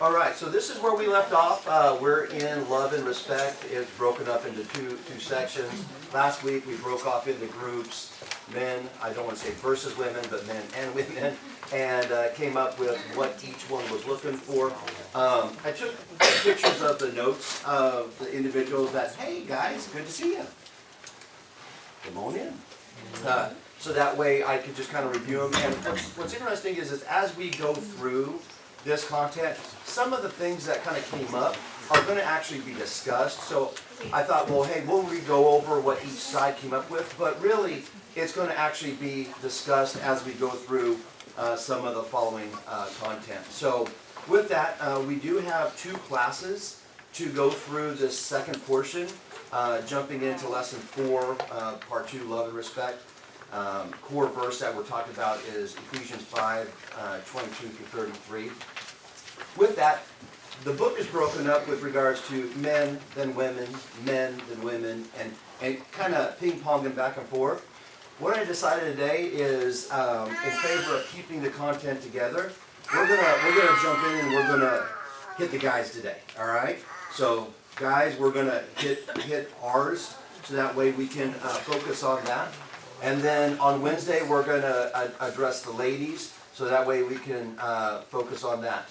All right, so this is where we left off. We're in love and respect. It's broken up into two sections. Last week we broke off into groups, men, I don't want to say versus women, but men and women, and came up with what each one was looking for. I took pictures of the notes of the individuals that, hey guys, good to see you. Come on in. So that way I could just kind of review them. And what's interesting is as we go through this content, some of the things that kind of came up are going to actually be discussed. So I thought, well, hey, we'll go over what each side came up with, but really it's going to actually be discussed as we go through some of the following content. So with that, we do have two classes to go through this second portion, jumping into lesson 4, part 2, love and respect. Core verse that we're talking about is Ephesians 5, 22 through 33. With that, the book is broken up with regards to men, then women, and kind of ping-ponging back and forth. What I decided today is, in favor of keeping the content together, we're gonna jump in and we're gonna hit the guys today. All right. So, guys, we're gonna hit ours, so that way we can focus on that. And then on Wednesday, we're going to address the ladies, so that way we can focus on that.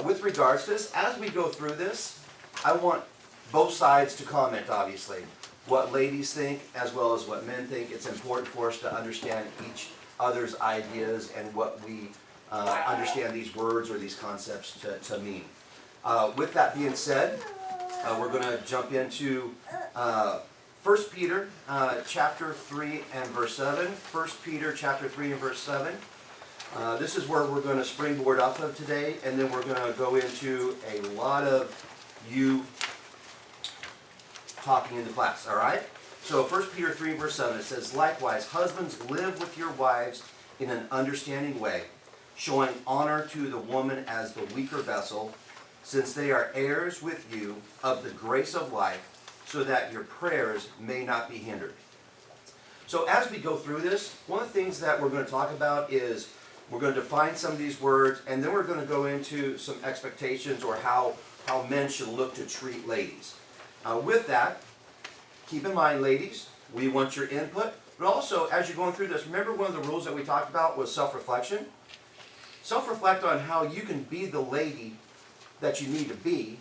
With regards to this, as we go through this, I want both sides to comment, obviously. What ladies think, as well as what men think. It's important for us to understand each other's ideas and what we understand these words or these concepts to mean. With that being said, we're going to jump into 1 Peter chapter 3 and verse 7. 1 Peter chapter 3 and verse 7. This is where we're going to springboard off of today, and then we're going to go into a lot of you talking in the class, all right? So 1 Peter 3 verse 7, it says, "Likewise, husbands, live with your wives in an understanding way, showing honor to the woman as the weaker vessel, since they are heirs with you of the grace of life, so that your prayers may not be hindered." So as we go through this, one of the things that we're going to talk about is we're going to define some of these words, and then we're going to go into some expectations or how men should look to treat ladies. With that, keep in mind, ladies, we want your input, but also as you're going through this, remember one of the rules that we talked about was self-reflection? Self-reflect on how you can be the lady that you need to be,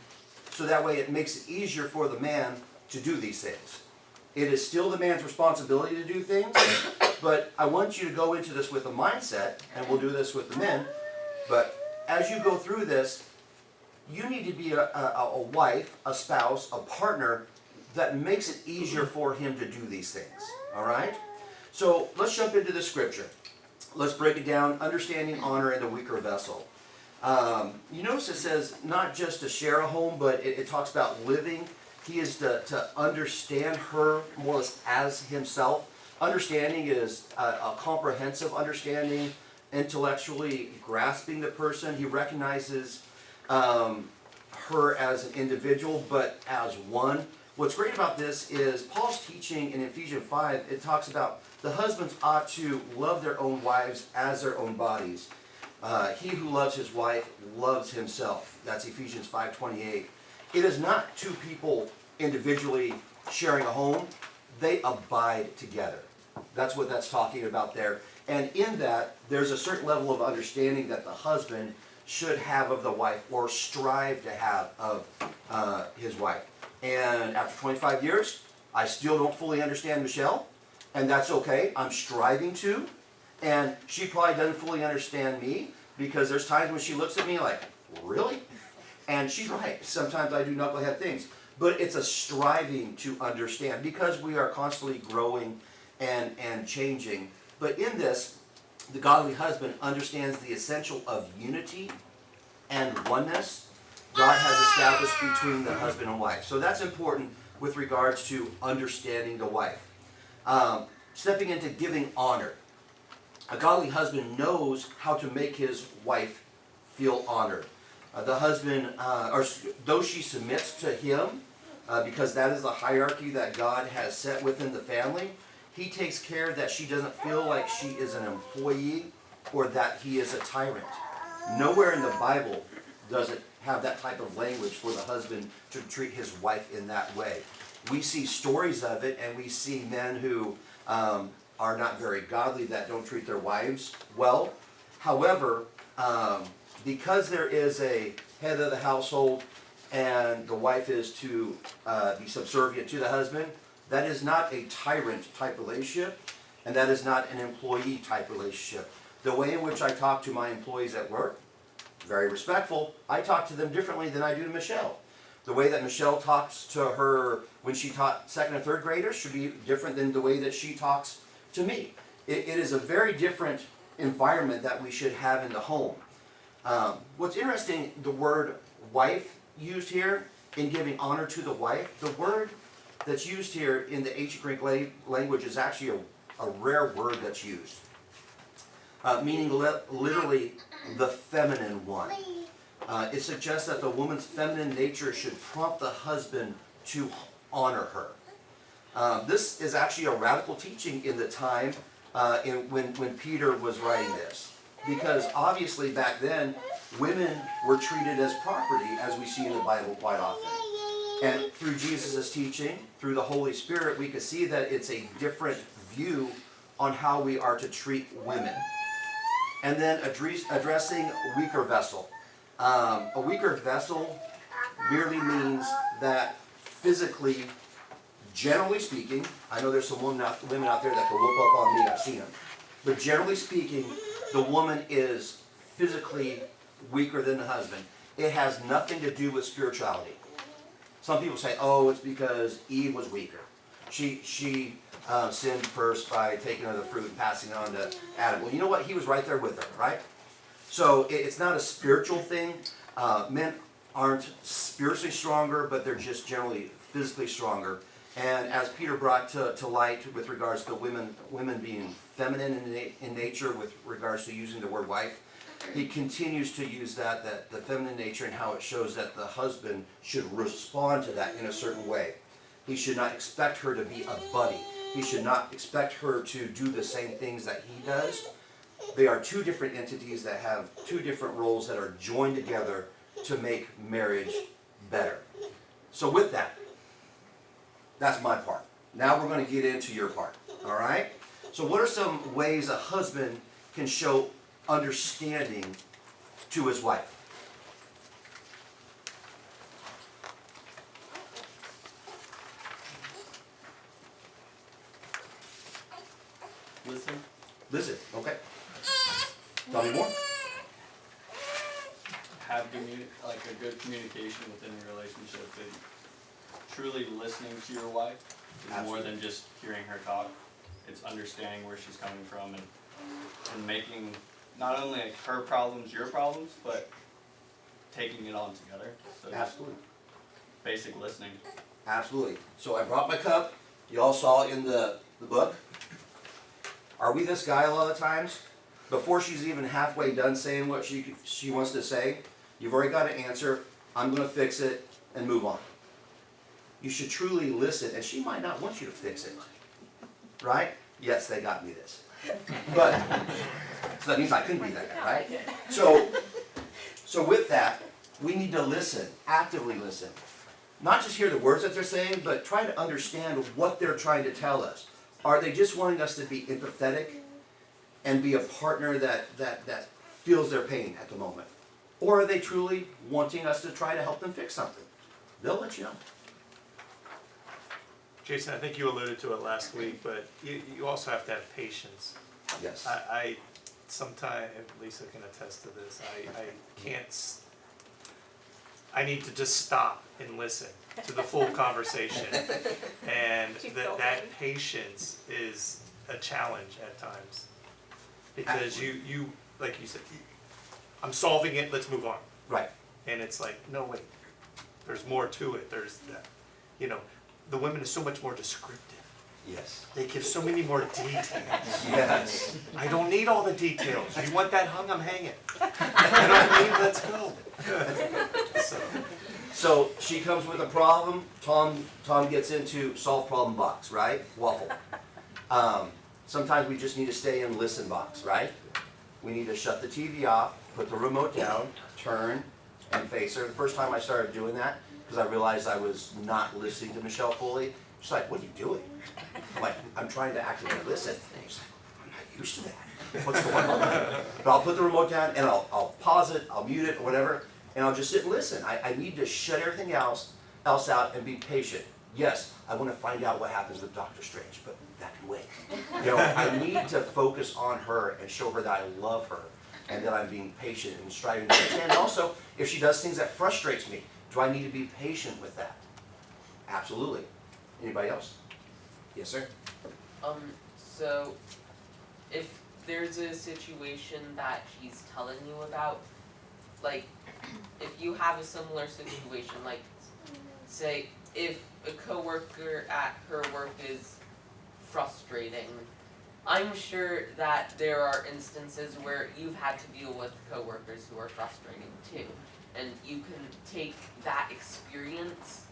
so that way it makes it easier for the man to do these things. It is still the man's responsibility to do things, but I want you to go into this with a mindset, and we'll do this with the men, but as you go through this, you need to be a wife, a spouse, a partner that makes it easier for him to do these things, all right? So let's jump into the scripture. Let's break it down, understanding honor in the weaker vessel. You notice it says not just to share a home, but it talks about living. He is to understand her more or less as himself. Understanding is a comprehensive understanding, intellectually grasping the person. He recognizes her as an individual, but as one. What's great about this is Paul's teaching in Ephesians 5, it talks about the husbands ought to love their own wives as their own bodies. He who loves his wife loves himself. That's Ephesians 5:28. It is not two people individually sharing a home. They abide together. That's what that's talking about there. And in that, there's a certain level of understanding that the husband should have of the wife, or strive to have of his wife. And after 25 years, I still don't fully understand Michelle, and that's okay. I'm striving to. And she probably doesn't fully understand me, because there's times when she looks at me like, really? And she's right. Sometimes I do knucklehead things. But it's a striving to understand, because we are constantly growing and changing. But in this, the godly husband understands the essential of unity and oneness God has established between the husband and wife. So that's important with regards to understanding the wife. Stepping into giving honor. A godly husband knows how to make his wife feel honored. The husband, though she submits to him, because that is the hierarchy that God has set within the family, he takes care that she doesn't feel like she is an employee or that he is a tyrant. Nowhere in the Bible doesn't have that type of language for the husband to treat his wife in that way. We see stories of it, and we see men who are not very godly that don't treat their wives well. However, because there is a head of the household and the wife is to be subservient to the husband, that is not a tyrant type relationship, and that is not an employee type relationship. The way in which I talk to my employees at work, very respectful. I talk to them differently than I do to Michelle. The way that Michelle talks to her when she taught second and third graders should be different than the way that she talks to me. It is a very different environment that we should have in the home. What's interesting, the word wife used here in giving honor to the wife, the word that's used here in the ancient Greek language is actually a rare word that's used, meaning literally the feminine one. It suggests that the woman's feminine nature should prompt the husband to honor her. This is actually a radical teaching in the time when Peter was writing this. Because obviously back then, women were treated as property, as we see in the Bible quite often. And through Jesus' teaching, through the Holy Spirit, we could see that it's a different view on how we are to treat women. And then addressing weaker vessel. A weaker vessel merely means that physically, generally speaking, I know there's some women out there that can whoop up on me, I've seen them. But generally speaking, the woman is physically weaker than the husband. It has nothing to do with spirituality. Some people say, oh, it's because Eve was weaker. She sinned first by taking of the fruit and passing it on to Adam. Well, you know what? He was right there with her, right? So it's not a spiritual thing. Men aren't spiritually stronger, but they're just generally physically stronger. And as Peter brought to light with regards to women being feminine in nature with regards to using the word wife, he continues to use that the feminine nature and how it shows that the husband should respond to that in a certain way. He should not expect her to be a buddy. He should not expect her to do the same things that he does. They are two different entities that have two different roles that are joined together to make marriage better. So with that, that's my part. Now we're going to get into your part, all right? So what are some ways a husband can show understanding to his wife? Listen, okay. Tell me more. Have a good communication within your relationship. And truly listening to your wife is Absolutely. more than just hearing her talk. It's understanding where she's coming from and making not only like her problems your problems, but taking it on together. So Absolutely. basic listening. Absolutely. So I brought my cup. You all saw it in the book. Are we this guy a lot of times? Before she's even halfway done saying what she wants to say, you've already got an answer. I'm going to fix it and move on. You should truly listen, and she might not want you to fix it. Right? Yes, they got me this. But, so that means I couldn't be that guy, right? So with that, we need to listen, actively listen. Not just hear the words that they're saying, but try to understand what they're trying to tell us. Are they just wanting us to be empathetic and be a partner that feels their pain at the moment? Or are they truly wanting us to try to help them fix something? They'll let you know. Jason, I think you alluded to it last week, but you also have to have patience. Yes. I sometimes, Lisa can attest to this, I need to just stop and listen to the full conversation. And that patience is a challenge at times. Because you like you said, I'm solving it, let's move on. Right. And it's like, no, wait, there's more to it. There's that, the women is so much more descriptive. Yes. They give so many more details. Yes. I don't need all the details. You want that hung, I'm hanging. I don't need, let's go. So she comes with a problem. Tom gets into solve problem box, right? Waffle. Sometimes we just need to stay in listen box, right? We need to shut the TV off, put the remote down, turn, and face her. The first time I started doing that, because I realized I was not listening to Michelle fully, she's like, "What are you doing?" I'm like, "I'm trying to actively listen." She's like, "I'm not used to that. What's going on?" But I'll put the remote down and I'll pause it, I'll mute it, or whatever, and I'll just sit and listen. I need to shut everything else out and be patient. Yes, I want to find out what happens with Doctor Strange, but that can wait. You know, I need to focus on her and show her that I love her and that I'm being patient and striving to understand. And also, if she does things that frustrates me, do I need to be patient with that? Absolutely. Anybody else? Yes, sir? So if there's a situation that she's telling you about, like, if you have a similar situation, like, say, if a coworker at her work is frustrating, I'm sure that there are instances where you've had to deal with coworkers who are frustrating too, and you can take that experience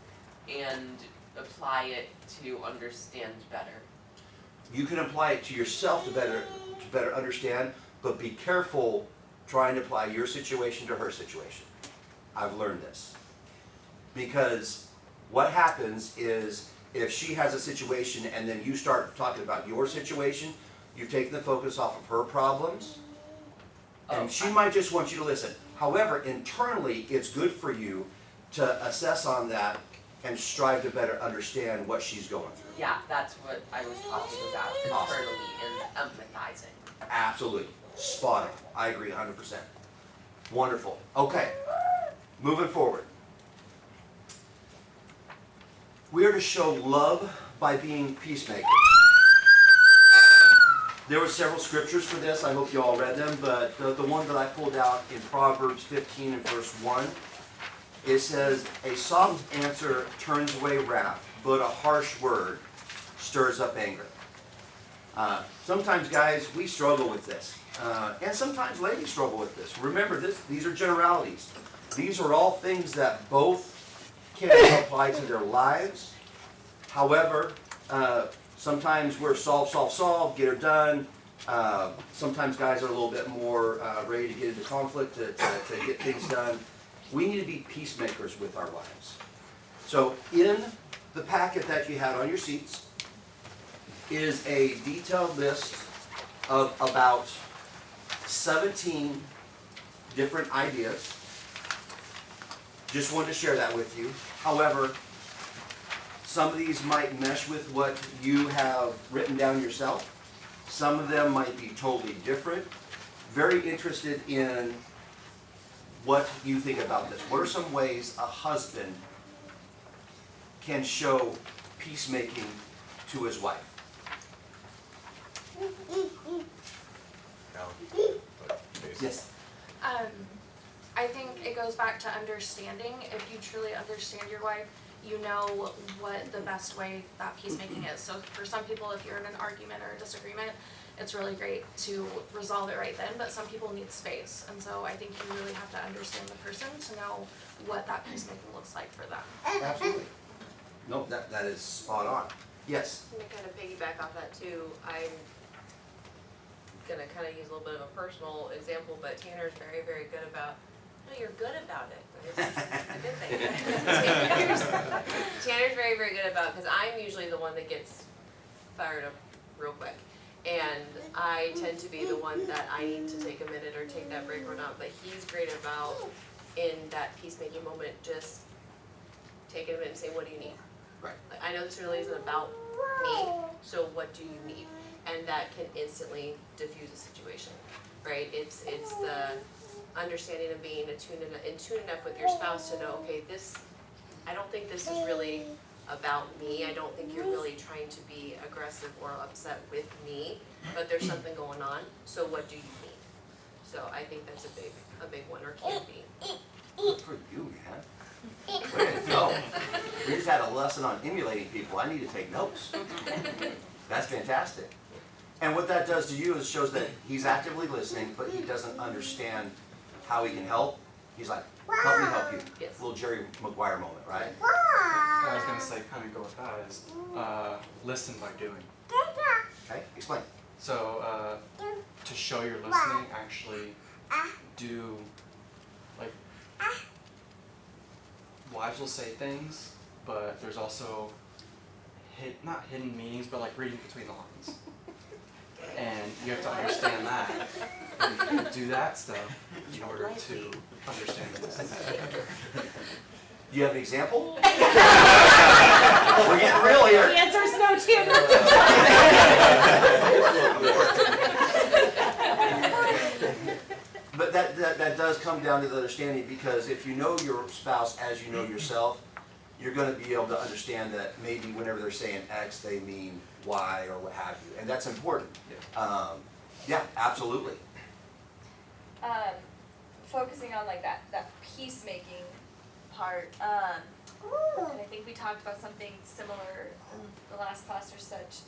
and apply it to understand better. You can apply it to yourself to better understand, but be careful trying to apply your situation to her situation. I've learned this. Because what happens is if she has a situation and then you start talking about your situation, you've taken the focus off of her problems, and she might just want you to listen. However, internally, it's good for you to assess on that and strive to better understand what she's going through. Yeah, that's what I was talking about, Awesome. internally and empathizing. Absolutely. Spot on. I agree 100%. Wonderful. Okay. Moving forward. We are to show love by being peacemakers. There were several scriptures for this. I hope you all read them, but the one that I pulled out in Proverbs 15 and verse 1, it says, "A soft answer turns away wrath, but a harsh word stirs up anger." Sometimes, guys, we struggle with this. And sometimes ladies struggle with this. Remember, these are generalities. These are all things that both can apply to their lives. However, sometimes we're solve, get her done. Sometimes guys are a little bit more ready to get into conflict, to get things done. We need to be peacemakers with our wives. So in the packet that you had on your seats is a detailed list of about 17 different ideas. Just wanted to share that with you. However, some of these might mesh with what you have written down yourself. Some of them might be totally different. Very interested in what you think about this. What are some ways a husband can show peacemaking to his wife? Yes. I think it goes back to understanding. If you truly understand your wife, you know what the best way that peacemaking is. So for some people, if you're in an argument or a disagreement, it's really great to resolve it right then, but some people need space. And so I think you really have to understand the person to know what that peacemaking looks like for them. Absolutely. No, that is spot on. Yes. I'm gonna kind of piggyback off that too. I'm gonna kind of use a little bit of a personal example, but Tanner's very, very good about, no, you're good about it. It's a good thing. Tanner's very, very good about, because I'm usually the one that gets fired up real quick. And I tend to be the one that I need to take a minute or take that break or not, but he's great about, in that peacemaking moment, just taking a minute and saying, what do you need? Right. Like, I know this really isn't about me, so what do you need? And that can instantly diffuse a situation, right? It's the understanding of being in tune enough with your spouse to know, okay, I don't think this is really about me. I don't think you're really trying to be aggressive or upset with me, but there's something going on, so what do you need? So I think that's a big one, or can be. Good for you, man. Way to go. We just had a lesson on emulating people. I need to take notes. That's fantastic. And what that does to you is shows that he's actively listening, but he doesn't understand how he can help. He's like, help me help you. Yes. Little Jerry Maguire moment, right? I was gonna say, kind of go with that is listen by doing. Okay, explain. So to show you're listening, actually do like wives will say things, but there's also not hidden meanings, but like reading between the lines. And you have to understand that. And you do that stuff in order to understand the Do you have an example? We're getting real The here. answer is no, Tim. But that does come down to the understanding, because if you know your spouse as you know yourself, you're gonna be able to understand that maybe whenever they're saying X, they mean Y or what have you, and that's important. Yeah, absolutely. Focusing on like that peacemaking part, and I think we talked about something similar in the last class or such,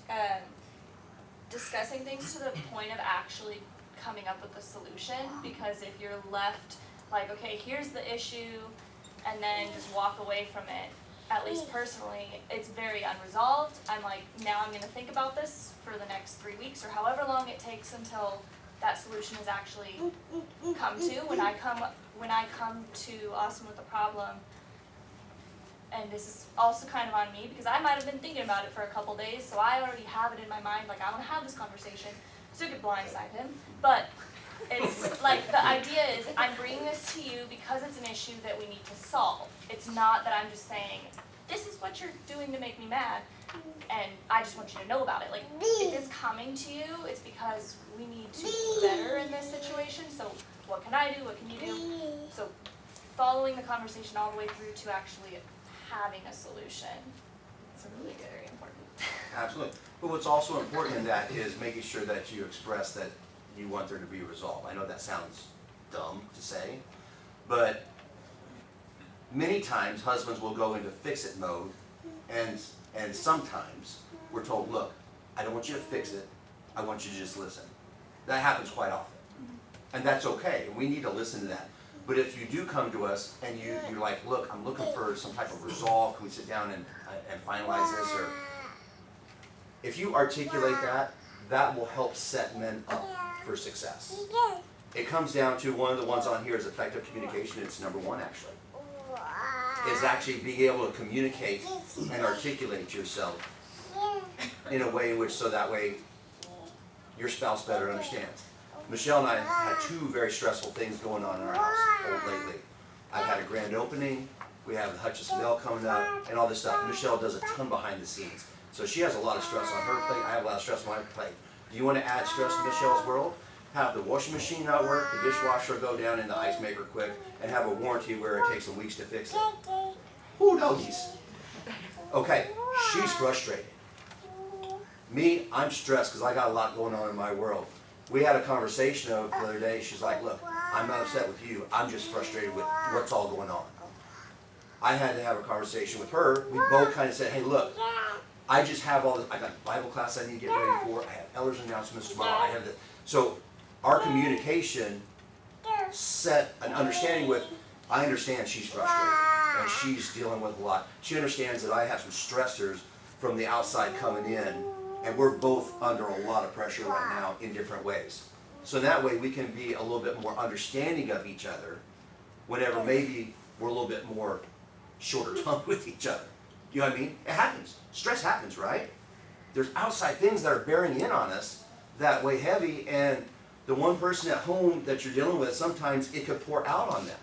discussing things to the point of actually coming up with a solution, because if you're left like, okay, here's the issue, and then just walk away from it, at least personally, it's very unresolved. I'm like, now I'm gonna think about this for the next 3 weeks or however long it takes until that solution is actually come to. When I come to Austin with a problem, and this is also kind of on me because I might have been thinking about it for a couple days, so I already have it in my mind, like I wanna have this conversation, so it could blindside him. But it's like, the idea is I'm bringing this to you because it's an issue that we need to solve. It's not that I'm just saying, this is what you're doing to make me mad, and I just want you to know about it. Like, if it's coming to you, it's because we need to be better in this situation, so what can I do, what can you do? So following the conversation all the way through to actually having a solution, it's really very important. Absolutely. But what's also important in that is making sure that you express that you want there to be resolve. I know that sounds dumb to say, but many times husbands will go into fix-it mode, and sometimes we're told, look, I don't want you to fix it, I want you to just listen. That happens quite often. And that's okay, and we need to listen to that. But if you do come to us and you're like, look, I'm looking for some type of resolve, can we sit down and finalize this? Or if you articulate that, that will help set men up for success. It comes down to, one of the ones on here is effective communication. It's number one, actually. Is actually being able to communicate and articulate yourself in a way in which, so that way your spouse better understands. Michelle and I have had two very stressful things going on in our house lately. I've had a grand opening, we have the Hutchison Bell coming up, and all this stuff. Michelle does a ton behind the scenes. So she has a lot of stress on her plate, I have a lot of stress on my plate. Do you want to add stress to Michelle's world? Have the washing machine not work, the dishwasher go down in the ice maker quick, and have a warranty where it takes them weeks to fix it. Who knows? Okay, she's frustrated. Me, I'm stressed because I got a lot going on in my world. We had a conversation the other day, she's like, look, I'm not upset with you, I'm just frustrated with what's all going on. I had to have a conversation with her, we both kind of said, hey look, I just have all this, I got Bible class I need to get ready for, I have elders announcements tomorrow, I have this. So our communication set an understanding with, I understand she's frustrated and she's dealing with a lot. She understands that I have some stressors from the outside coming in, and we're both under a lot of pressure right now in different ways. So that way we can be a little bit more understanding of each other whenever maybe we're a little bit more shorter tongued with each other. You know what I mean? It happens. Stress happens, right? There's outside things that are bearing in on us that weigh heavy, and the one person at home that you're dealing with, sometimes it could pour out on them.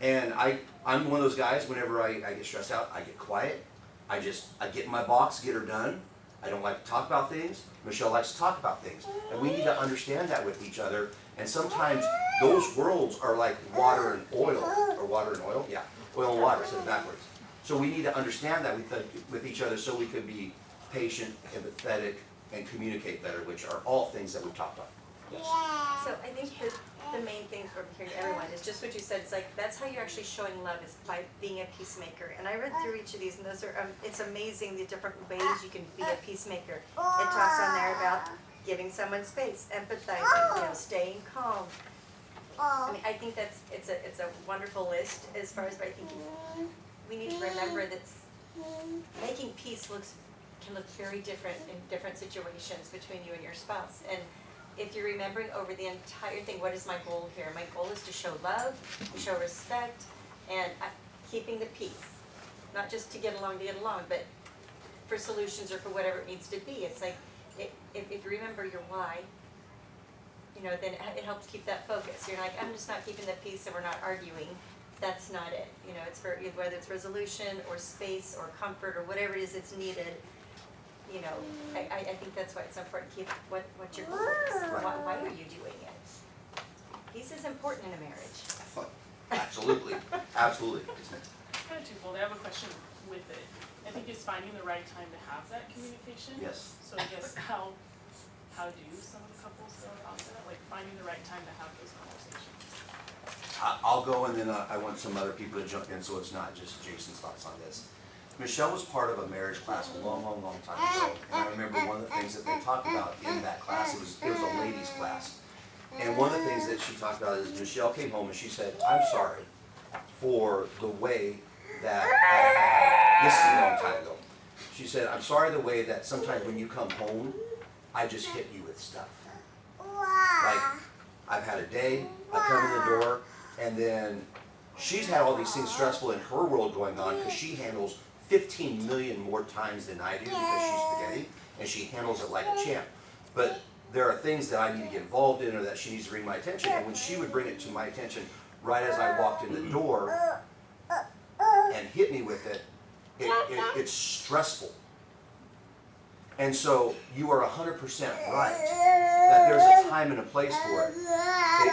And I'm one of those guys, whenever I get stressed out, I get quiet. I get in my box, get her done. I don't like to talk about things. Michelle likes to talk about things. And we need to understand that with each other. And sometimes those worlds are like water and oil. Or water and oil? Yeah. Oil and water, said it backwards. So we need to understand that with each other so we can be patient, empathetic, and communicate better, which are all things that we've talked about. Yes. So I think the main thing from hearing everyone is just what you said. It's like, that's how you're actually showing love, is by being a peacemaker. And I read through each of these, and those are, it's amazing the different ways you can be a peacemaker. It talks on there about giving someone space, empathizing, staying calm. I mean, I think it's a wonderful list as far as, but I think we need to remember that making peace can look very different in different situations between you and your spouse. And if you're remembering over the entire thing, what is my goal here? My goal is to show love, to show respect, and keeping the peace. Not just to get along, but for solutions or for whatever it needs to be. It's like, if you remember your why, you know, then it helps keep that focus. You're like, I'm just not keeping the peace and we're not arguing. That's not it. You know, it's for, whether it's resolution or space or comfort or whatever it is that's needed. You know, I think that's why it's important to keep what your goal is. Why are you doing it? Peace is important in a marriage. Absolutely, absolutely. It's kind of twofold. I have a question with it. I think it's finding the right time to have that communication. Yes. So I guess how do some of the couples go about that? Like finding the right time to have those conversations. I'll go, and then I want some other people to jump in, so it's not just Jason's thoughts on this. Michelle was part of a marriage class a long time ago, and I remember one of the things that they talked about in that class, it was a ladies' class. And one of the things that she talked about is Michelle came home and she said, I'm sorry for the way that I had, this is a long time ago. She said, I'm sorry the way that sometimes when you come home, I just hit you with stuff. Like, I've had a day, I come in the door, and then she's had all these things stressful in her world going on because she handles 15 million more times than I do because she's spaghetti, and she handles it like a champ. But there are things that I need to get involved in or that she needs to bring my attention, and when she would bring it to my attention right as I walked in the door and hit me with it, it's stressful. And so you are 100% right that there's a time and a place for it. It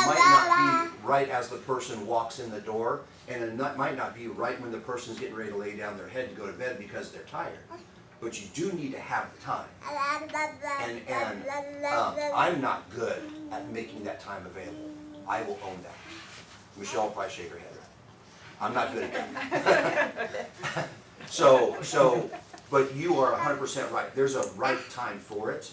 might not be right as the person walks in the door, and it might not be right when the person's getting ready to lay down their head to go to bed because they're tired. But you do need to have the time. And I'm not good at making that time available. I will own that. Michelle will probably shake her head. I'm not good at that. But you are 100% right. There's a right time for it,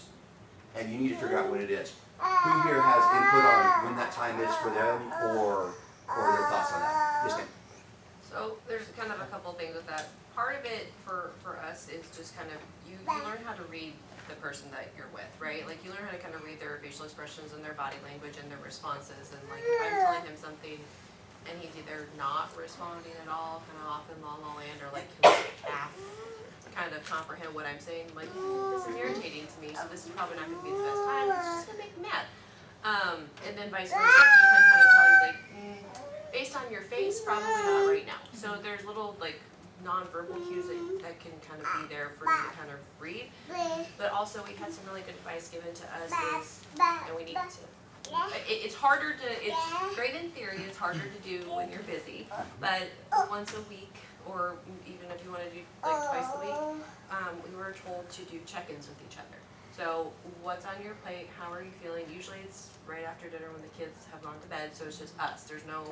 and you need to figure out when it is. Who here has input on when that time is for them, or their thoughts on that? Yes, ma'am. So there's kind of a couple things with that. Part of it for us is just kind of, you learn how to read the person that you're with, right? Like you learn how to kind of read their facial expressions and their body language and their responses. And like if I'm telling him something and he's either not responding at all, kind of off in la la land, or like can half kind of comprehend what I'm saying, like, this is irritating to me, so this is probably not gonna be the best time, it's just gonna make me mad. And then vice versa, you can kind of tell he's like, based on your face, probably not right now. So there's little like nonverbal cues that can kind of be there for you to kind of read. But also we had some really good advice given to us is, and we need to, it's harder to, it's great in theory, it's harder to do when you're busy, but once a week, or even if you want to do like twice a week, we were told to do check-ins with each other. So what's on your plate, how are you feeling? Usually it's right after dinner when the kids have gone to bed, so it's just us. There's no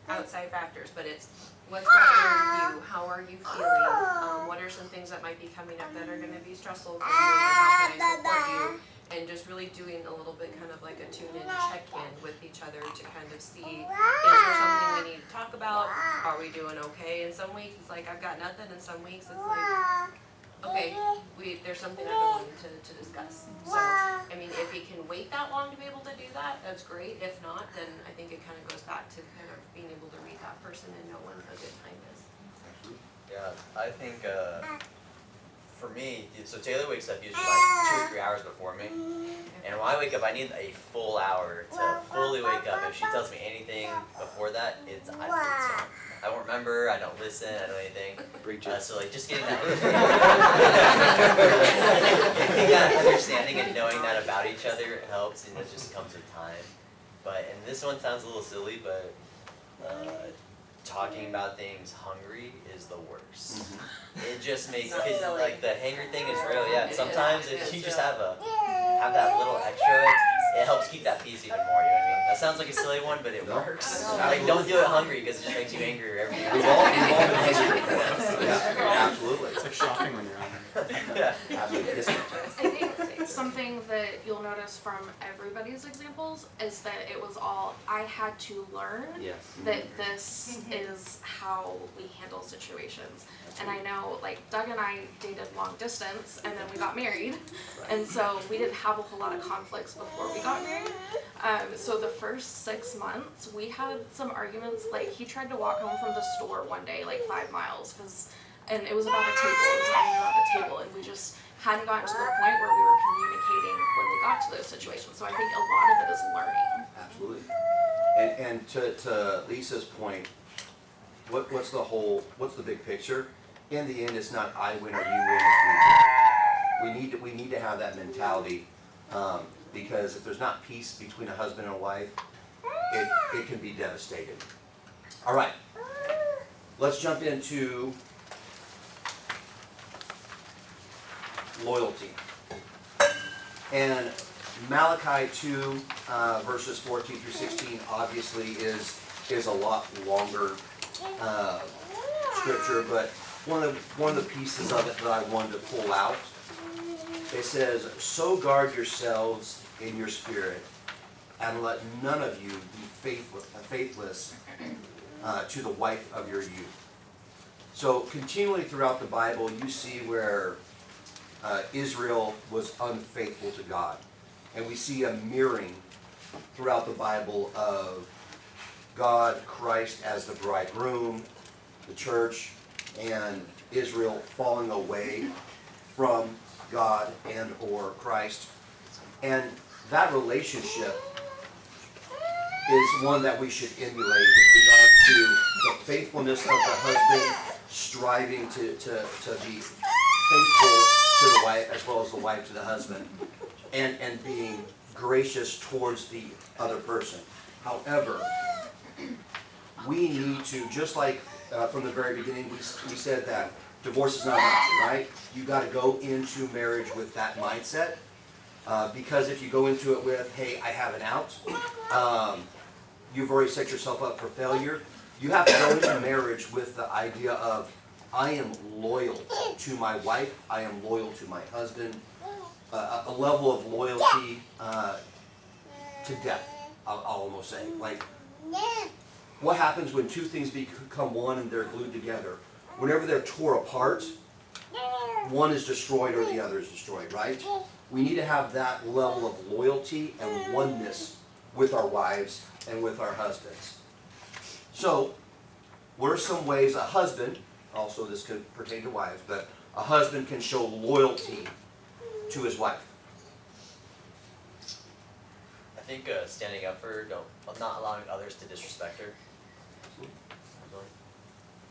outside factors, but it's what's bothering you, how are you feeling, what are some things that might be coming up that are going to be stressful for you, and how can I support you? And just really doing a little bit kind of like a tune-in check-in with each other to kind of see, is there something we need to talk about? Are we doing okay? And some weeks it's like, I've got nothing, and some weeks it's like, okay, there's something I've been wanting to discuss. So, I mean, if he can wait that long to be able to do that, that's great. If not, then I think it kind of goes back to kind of being able to read that person and know when a good time is. Yeah, I think for me, so Taylor wakes up usually like 2 or 3 hours before me, and when I wake up, I need a full hour to fully wake up. If she tells me anything before that, I won't remember, I don't listen, I don't know anything. So like just getting that, getting that understanding and knowing that about each other helps, and it just comes with time. But, and this one sounds a little silly, but talking about things hungry is the worst. It just makes kids, like the hanger thing is real, yeah. Sometimes if you just have that little extra, it helps keep that peace even more, you know what I mean? That sounds like a silly one, but it works. Like don't do it hungry because it just makes you angrier every time. We've all been hungry before. Yeah, absolutely. It's like shopping when you're hungry. Yeah. Absolutely. Yes, ma'am. I think something that you'll notice from everybody's examples is that it was all, I had to learn Yes. that this is how we handle situations. And I know, like, Doug and I dated long distance, and then we got married, and so we didn't have a whole lot of conflicts before we got married. So the first 6 months, we had some arguments. Like, he tried to walk home from the store one day, like 5 miles, and it was about a table. It was arguing about a table, and we just hadn't gotten to the point where we were communicating when we got to those situations. So I think a lot of it is learning. Absolutely. And to Lisa's point, what's the big picture? In the end, it's not I win or you win, it's we need to have that mentality, because if there's not peace between a husband and a wife, it can be devastating. All right, let's jump into loyalty. And Malachi 2, verses 14 through 16, obviously is a lot longer scripture, but one of the pieces of it that I wanted to pull out, it says, "So guard yourselves in your spirit, and let none of you be faithless to the wife of your youth." So continually throughout the Bible, you see where Israel was unfaithful to God. And we see a mirroring throughout the Bible of God, Christ as the bridegroom, the church, and Israel falling away from God and or Christ. And that relationship is one that we should emulate with regard to the faithfulness of the husband striving to be faithful to the wife as well as the wife to the husband, and being gracious towards the other person. However, we need to, just like from the very beginning, we said that divorce is not an option, right? You got to go into marriage with that mindset, because if you go into it with, hey, I have an out, you've already set yourself up for failure. You have to go into marriage with the idea of, I am loyal to my wife, I am loyal to my husband, a level of loyalty to death, I'll almost say. Like, what happens when two things become one and they're glued together? Whenever they're tore apart, one is destroyed or the other is destroyed, right? We need to have that level of loyalty and oneness with our wives and with our husbands. So, what are some ways a husband, also this could pertain to wives, but a husband can show loyalty to his wife? I think standing up for her, not allowing others to disrespect her.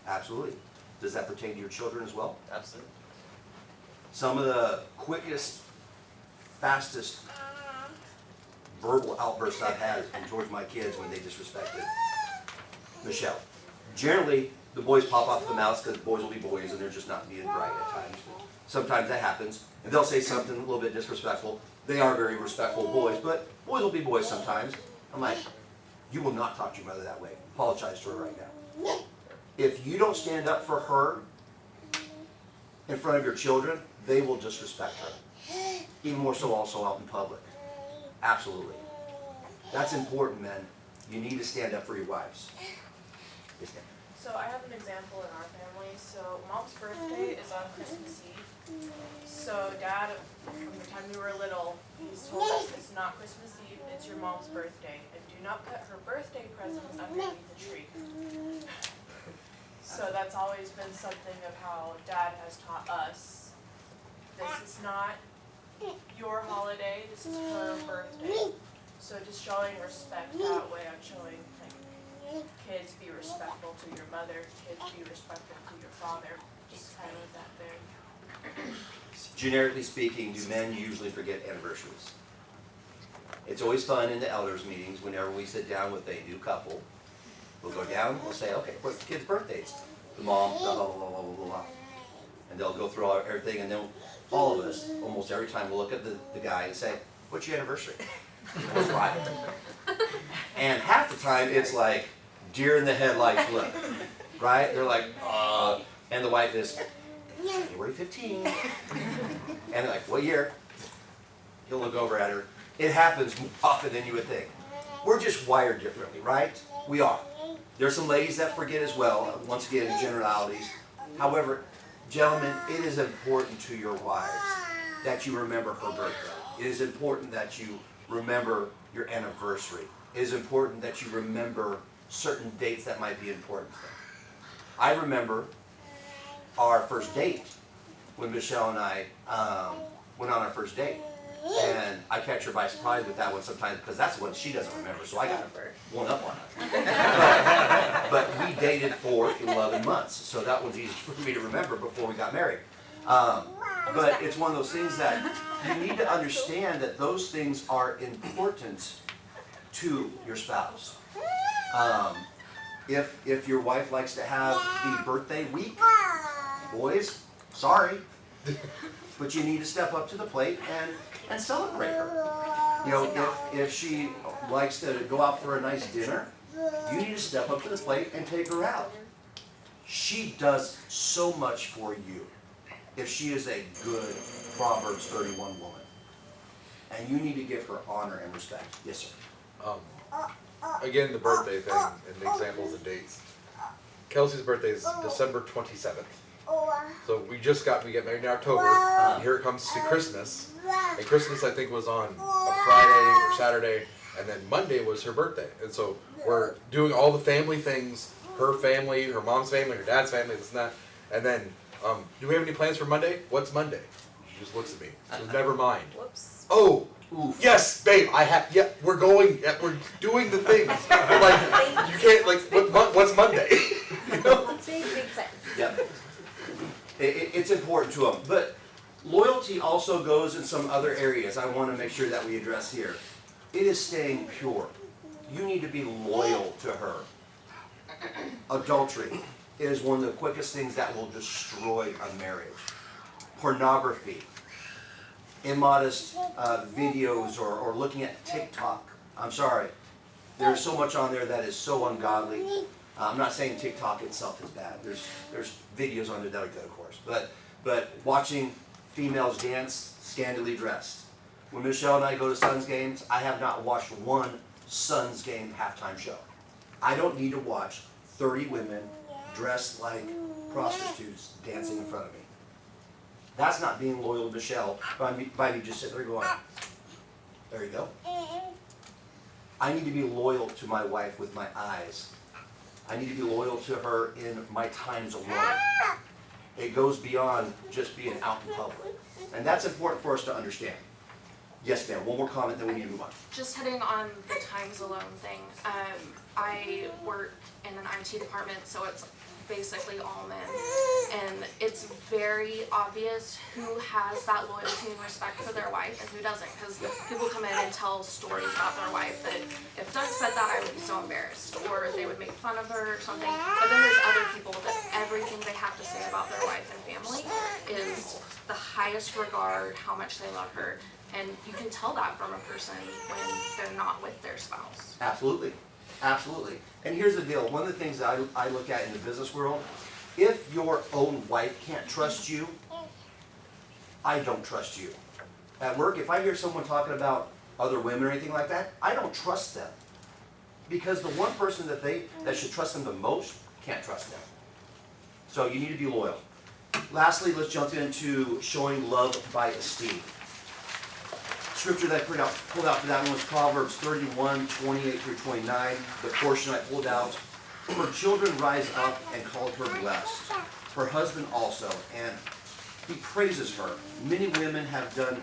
Absolutely. Does that pertain to your children as well? Absolutely. Some of the quickest, fastest verbal outbursts I've had towards my kids when they disrespected Michelle. Generally, the boys pop off the mouth because boys will be boys and they're just not being bright at times. Sometimes that happens, and they'll say something a little bit disrespectful. They are very respectful boys, but boys will be boys sometimes. I'm like, you will not talk to your mother that way. Apologize to her right now. If you don't stand up for her in front of your children, they will disrespect her. Even more so also out in public. Absolutely. That's important, men. You need to stand up for your wives. Yes, ma'am. So I have an example in our family. So mom's birthday is on Christmas Eve. So dad, from the time we were little, he's told us it's not Christmas Eve, it's your mom's birthday. And do not put her birthday presents underneath the tree. So that's always been something of how dad has taught us. This is not your holiday, this is her birthday. So just showing respect that way, I'm showing like kids be respectful to your mother, kids be respectful to your father, just kind of that thing. Generically speaking, do men usually forget anniversaries? It's always fun in the elders meetings whenever we sit down with a new couple. We'll go down, we'll say, okay, what's the kids' birthdays? The mom, blah, blah, blah, blah, blah, blah. And they'll go through everything, and then all of us, almost every time, we'll look at the guy and say, what's your anniversary? What's right? And half the time, it's like deer in the headlights look, right? They're like, and the wife is, January 15. And they're like, what year? He'll look over at her. It happens more often than you would think. We're just wired differently, right? We are. There's some ladies that forget as well, once again, in generalities. However, gentlemen, it is important to your wives that you remember her birthday. It is important that you remember your anniversary. It is important that you remember certain dates that might be important to them. I remember our first date when Michelle and I went on our first date. And I catch her by surprise with that one sometimes because that's the one she doesn't remember, so I got one up on her. But we dated for 11 months, so that one's easy for me to remember before we got married. But it's one of those things that you need to understand that those things are important to your spouse. If your wife likes to have the birthday week, boys, sorry, but you need to step up to the plate and celebrate her. You know, if she likes to go out for a nice dinner, you need to step up to the plate and take her out. She does so much for you if she is a good Proverbs 31 woman. And you need to give her honor and respect. Yes, sir. Again, the birthday thing and the examples of dates. Kelsey's birthday is December 27th. So we get married in October, and here it comes to Christmas. And Christmas, I think, was on a Friday or Saturday, and then Monday was her birthday. And so we're doing all the family things, her family, her mom's family, her dad's family, this and that. And then, do we have any plans for Monday? What's Monday? She just looks at me. So never mind. Whoops. Oh, Oof. yes, babe, we're going, we're doing the things. But like, you can't, like, what's Monday? You know? Makes sense. Yep. It's important to them. But loyalty also goes in some other areas I want to make sure that we address here. It is staying pure. You need to be loyal to her. Adultery is one of the quickest things that will destroy a marriage. Pornography, immodest videos, or looking at TikTok. I'm sorry. There's so much on there that is so ungodly. I'm not saying TikTok itself is bad. There's videos on there that are good, of course. But watching females dance scantily dressed. When Michelle and I go to Suns games, I have not watched one Suns game halftime show. I don't need to watch 30 women dressed like prostitutes dancing in front of me. That's not being loyal to Michelle by me just sitting there going, there you go. I need to be loyal to my wife with my eyes. I need to be loyal to her in my times alone. It goes beyond just being out in public. And that's important for us to understand. Yes, ma'am. One more comment, then we need to move on. Just hitting on the times alone thing. I work in an IT department, so it's basically all men. And it's very obvious who has that loyalty and respect for their wife and who doesn't. Because people come in and tell stories about their wife that if Doug said that, I would be so embarrassed. Or they would make fun of her or something. But then there's other people that everything they have to say about their wife and family is the highest regard, how much they love her. And you can tell that from a person when they're not with their spouse. Absolutely. Absolutely. And here's the deal. One of the things that I look at in the business world, if your own wife can't trust you, I don't trust you. At work, if I hear someone talking about other women or anything like that, I don't trust them. Because the one person that should trust them the most can't trust them. So you need to be loyal. Lastly, let's jump into showing love by esteem. Scripture that I pulled out for that one was Proverbs 31, 28 through 29. The portion I pulled out. Her children rise up and call her blessed. Her husband also, and he praises her. Many women have done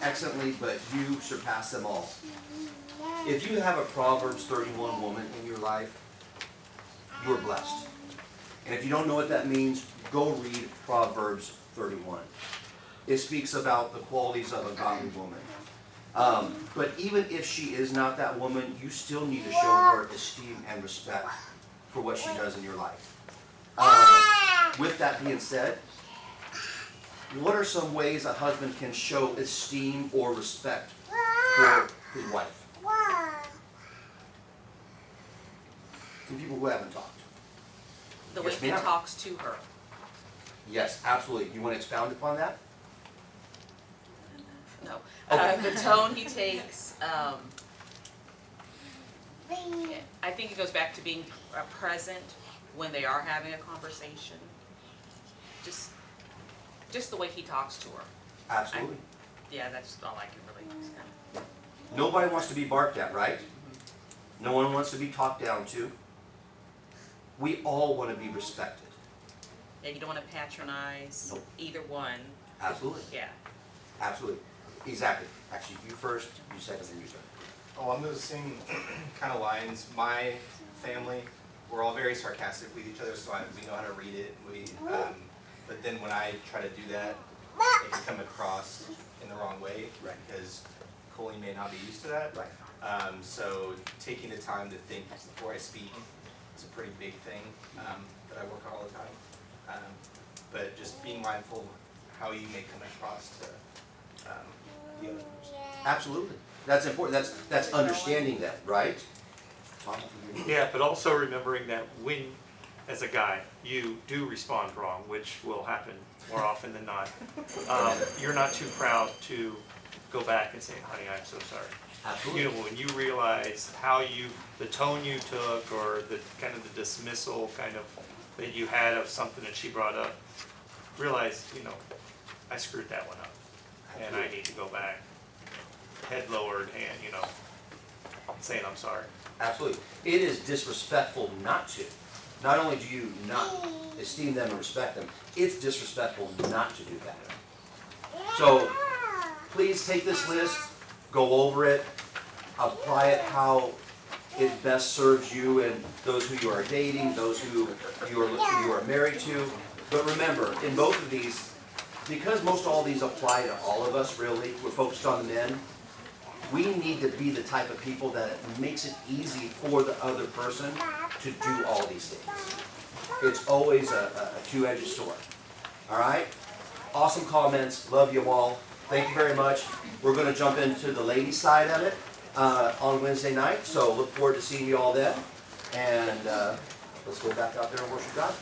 excellently, but you surpass them all. If you have a Proverbs 31 woman in your life, you are blessed. And if you don't know what that means, go read Proverbs 31. It speaks about the qualities of a godly woman. But even if she is not that woman, you still need to show her esteem and respect for what she does in your life. With that being said, what are some ways a husband can show esteem or respect for his wife? Some people who haven't talked. The way Yes, he ma'am. talks to her. Yes, absolutely. You want to expound upon that? No. Okay. The tone he takes, I think it goes back to being present when they are having a conversation. Just the way he talks to her. Absolutely. Yeah, that's all I can really just kind of. Nobody wants to be barked at, right? No one wants to be talked down to. We all want to be respected. Yeah, you don't want to patronize Nope. either one. Absolutely. Yeah. Absolutely. Exactly. Actually, you first, you second, and you third. Oh, on those same kind of lines, my family, we're all very sarcastic with each other, so we know how to read it. But then when I try to do that, it can come across in the wrong way, Right. because Colleen may not be used to that. Right. So taking the time to think before I speak is a pretty big thing that I work on all the time. But just being mindful of how you may come across to the other person. Absolutely. That's important. That's understanding that, right? Tom, for you. Yeah, but also remembering that when, as a guy, you do respond wrong, which will happen more often than not, you're not too proud to go back and say, honey, I'm so sorry. Absolutely. You know, when you realize the tone you took, or the kind of the dismissal kind of that you had of something that she brought up, realize, I screwed that one up. And I need to go back, head lowered, and, saying I'm sorry. Absolutely. It is disrespectful not to. Not only do you not esteem them and respect them, it's disrespectful not to do that. So please take this list, go over it, apply it how it best serves you and those who you are dating, those who you are married to. But remember, in both of these, because most all these apply to all of us really, we're focused on the men, we need to be the type of people that it makes it easy for the other person to do all these things. It's always a two-edged sword. All right? Awesome comments. Love you all. Thank you very much. We're going to jump into the ladies' side of it on Wednesday night. So look forward to seeing you all then. And let's go back out there and worship God.